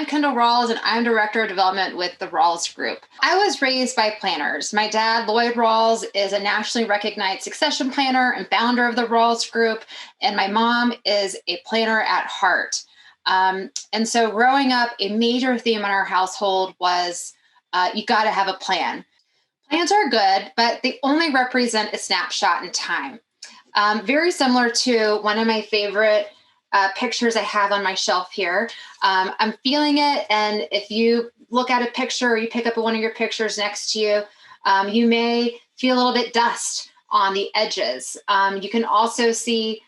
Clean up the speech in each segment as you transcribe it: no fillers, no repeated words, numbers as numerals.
I'm Kendall Rawls, and I'm Director of Development with the Rawls Group. I was raised by planners. My dad, Lloyd Rawls, is a nationally recognized succession planner and founder of the Rawls Group, and my mom is a planner at heart. And so growing up, a major theme in our household was you got to have a plan. Plans are good, but they only represent a snapshot in time. Very similar to one of my favorite pictures I have on my shelf here. I'm feeling it, and if you look at a picture or you pick up one of your pictures next to you, you may feel a little bit dust on the edges. You can also see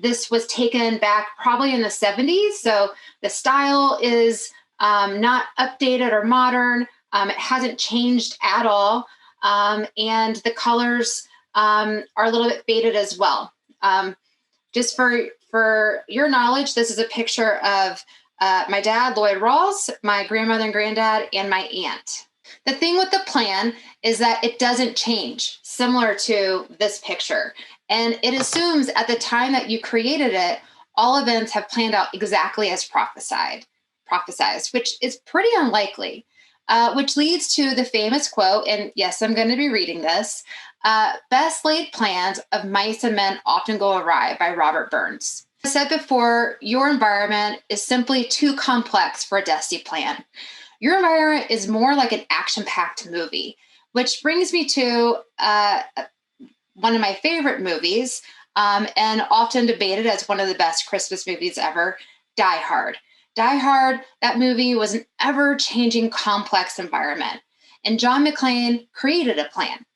this was taken back probably in the 70s, so the style is not updated or modern. It hasn't changed at all, and the colors are a little bit faded as well. Just for your knowledge, this is a picture of my dad, Lloyd Rawls, my grandmother and granddad, and my aunt. The thing with the plan is that it doesn't change, similar to this picture. And it assumes at the time that you created it, all events have planned out exactly as prophesized, which is pretty unlikely, which leads to the famous quote, and yes, I'm going to be reading this, best laid plans of mice and men often go awry by Robert Burns. As I said before, your environment is simply too complex for a dusty plan. Your environment is more like an action-packed movie, which brings me to one of my favorite movies, and often debated as one of the best Christmas movies ever, Die Hard. Die Hard, that movie was an ever-changing, complex environment. And John McClane created a plan,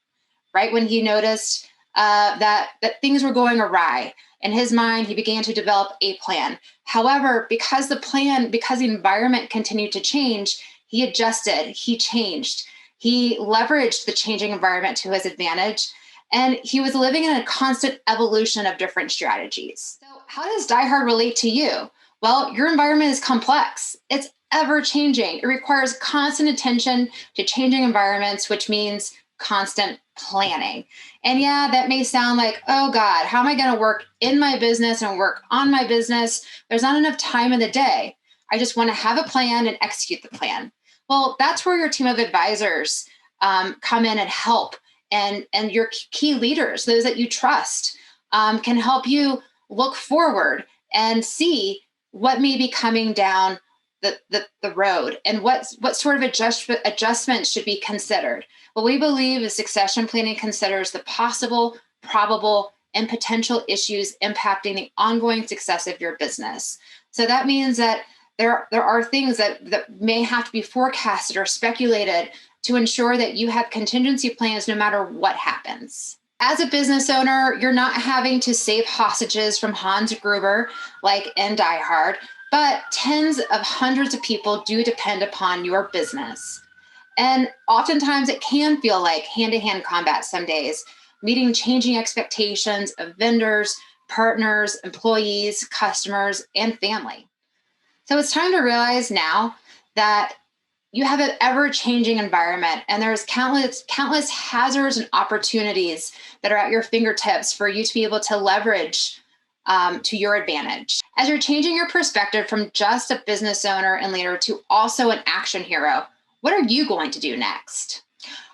right? When he noticed that things were going awry. In his mind, he began to develop a plan. However, because the environment continued to change, he adjusted, he changed. He leveraged the changing environment to his advantage, and he was living in a constant evolution of different strategies. So how does Die Hard relate to you? Well, your environment is complex. It's ever changing. It requires constant attention to changing environments, which means constant planning. And yeah, that may sound like, oh God, how am I going to work in my business and work on my business? There's not enough time in the day. I just want to have a plan and execute the plan. Well, that's where your team of advisors come in and help. And your key leaders, those that you trust, can help you look forward and see what may be coming down the road and what sort of adjustments should be considered. What we believe is succession planning considers the possible, probable, and potential issues impacting the ongoing success of your business. So that means that there are things that may have to be forecasted or speculated to ensure that you have contingency plans no matter what happens. As a business owner, you're not having to save hostages from Hans Gruber like in Die Hard, but tens of hundreds of people do depend upon your business. And oftentimes it can feel like hand-to-hand combat some days, meeting changing expectations of vendors, partners, employees, customers, and family. So it's time to realize now that you have an ever-changing environment, and there's countless hazards and opportunities that are at your fingertips for you to be able to leverage to your advantage. As you're changing your perspective from just a business owner and leader to also an action hero, what are you going to do next?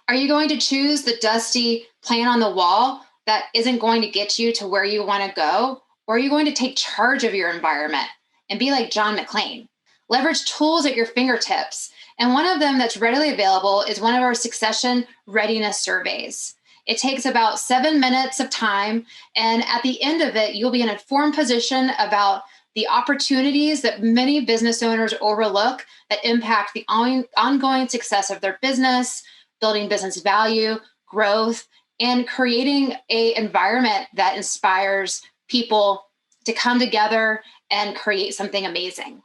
Are you going to choose the dusty plan on the wall that isn't going to get you to where you want to go? Or are you going to take charge of your environment and be like John McClane? Leverage tools at your fingertips. And one of them that's readily available is one of our succession readiness surveys. It takes about 7 minutes of time, and at the end of it, you'll be in an informed position about the opportunities that many business owners overlook that impact the ongoing success of their business, building business value, growth, and creating an environment that inspires people to come together and create something amazing.